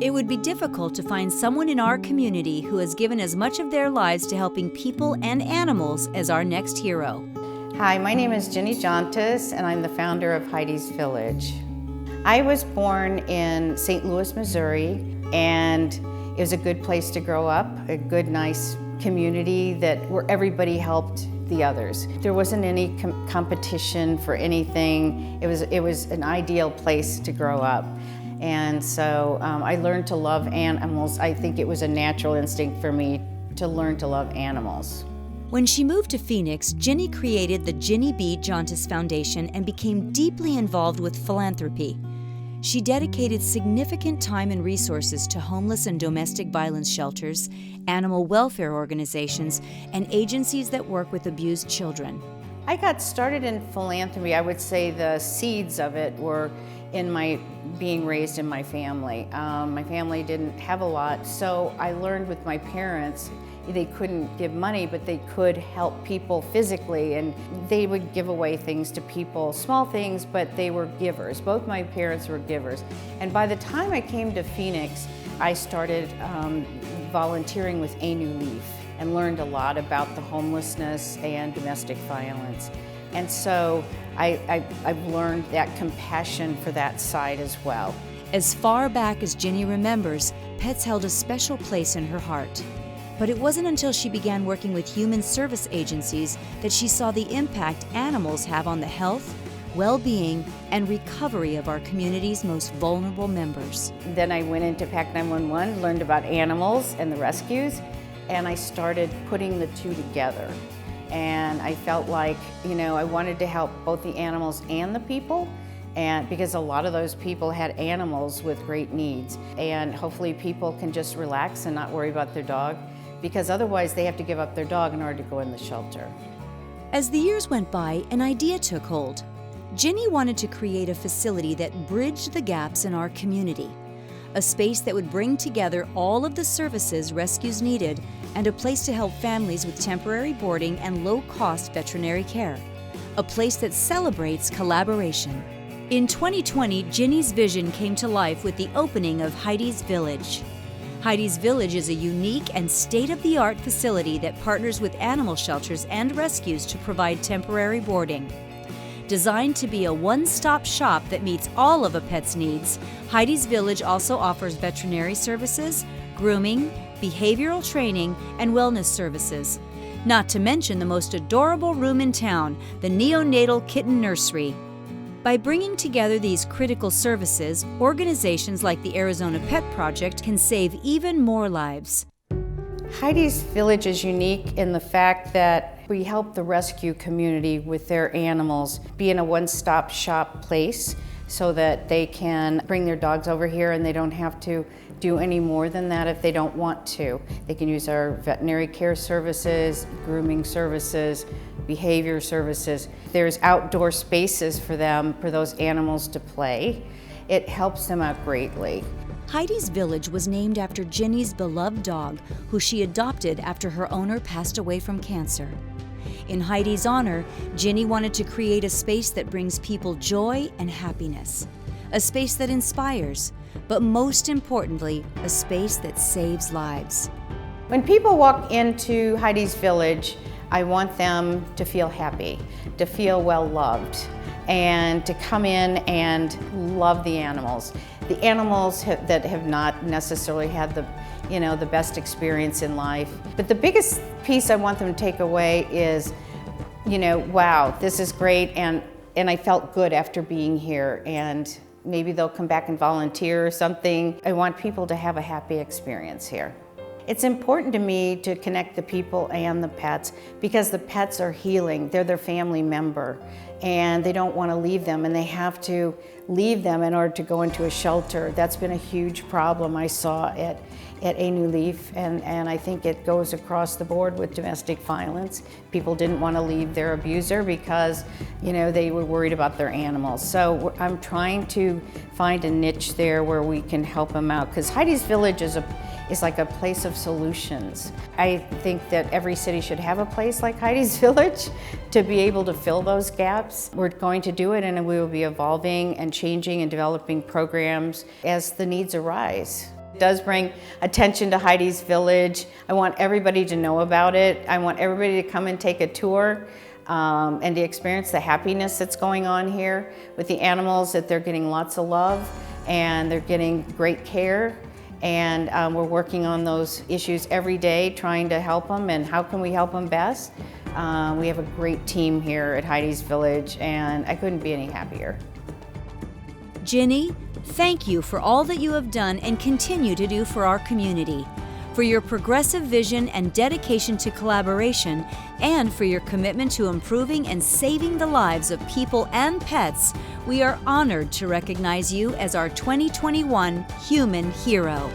It would be difficult to find someone in our community who has given as much of their lives to helping people and animals as our next hero. Hi, my name is Ginny Jontes, and I'm the founder of Heidi's Village. I was born in St. Louis, Missouri, and it was a good place to grow up, a good, nice community where everybody helped the others. There wasn't any competition for anything. It was an ideal place to grow up. And so I learned to love animals. I think it was a natural instinct for me to learn to love animals. When she moved to Phoenix, Ginny created the Ginny Jontes Foundation and became deeply involved with philanthropy. She dedicated significant time and resources to homeless and domestic violence shelters, animal welfare organizations, and agencies that work with abused children. I got started in philanthropy. I would say the seeds of it were in my being raised in my family. My family didn't have a lot, so I learned with my parents. They couldn't give money, but they could help people physically, and they would give away things to people, small things, but they were givers. Both my parents were givers. And by the time I came to Phoenix, I started volunteering with A New Leaf and learned a lot about the homelessness and domestic violence. And so I've learned that compassion for that side as well. As far back as Ginny remembers, pets held a special place in her heart. But it wasn't until she began working with human service agencies that she saw the impact animals have on the health, well-being, and recovery of our community's most vulnerable members. Then I went into PAC 911, learned about animals and the rescues, and I started putting the two together. And I felt like, I wanted to help both the animals and the people, and because a lot of those people had animals with great needs. And hopefully people can just relax and not worry about their dog, because otherwise they have to give up their dog in order to go in the shelter. As the years went by, an idea took hold. Ginny wanted to create a facility that bridged the gaps in our community, a space that would bring together all of the services rescues needed and a place to help families with temporary boarding and low-cost veterinary care, a place that celebrates collaboration. In 2020, Ginny's vision came to life with the opening of Heidi's Village. Heidi's Village is a unique and state-of-the-art facility that partners with animal shelters and rescues to provide temporary boarding. Designed to be a one-stop shop that meets all of a pet's needs, Heidi's Village also offers veterinary services, grooming, behavioral training, and wellness services. Not to mention the most adorable room in town, the neonatal kitten nursery. By bringing together these critical services, organizations like the Arizona Pet Project can save even more lives. Heidi's Village is unique in the fact that we help the rescue community with their animals be in a one-stop shop place so that they can bring their dogs over here and they don't have to do any more than that if they don't want to. They can use our veterinary care services, grooming services, behavior services. There's outdoor spaces for them, for those animals to play. It helps them out greatly. Heidi's Village was named after Ginny's beloved dog, who she adopted after her owner passed away from cancer. In Heidi's honor, Ginny wanted to create a space that brings people joy and happiness, a space that inspires, but most importantly, a space that saves lives. When people walk into Heidi's Village, I want them to feel happy, to feel well loved, and to come in and love the animals. The animals that have not necessarily had the best experience in life. But the biggest piece I want them to take away is, wow, this is great, and I felt good after being here, and maybe they'll come back and volunteer or something. I want people to have a happy experience here. It's important to me to connect the people and the pets because the pets are healing. They're their family member and they don't want to leave them, and they have to leave them in order to go into a shelter. That's been a huge problem I saw at A New Leaf, and I think it goes across the board with domestic violence. People didn't want to leave their abuser because they were worried about their animals. So I'm trying to find a niche there where we can help them out, because Heidi's Village is like a place of solutions. I think that every city should have a place like Heidi's Village to be able to fill those gaps. We're going to do it, and we will be evolving and changing and developing programs as the needs arise. It does bring attention to Heidi's Village. I want everybody to know about it. I want everybody to come and take a tour and to experience the happiness that's going on here with the animals, that they're getting lots of love and they're getting great care. And we're working on those issues every day, trying to help them, and how can we help them best? We have a great team here at Heidi's Village, and I couldn't be any happier. Ginny, thank you for all that you have done and continue to do for our community, for your progressive vision and dedication to collaboration, and for your commitment to improving and saving the lives of people and pets. We are honored to recognize you as our 2021 Human Hero.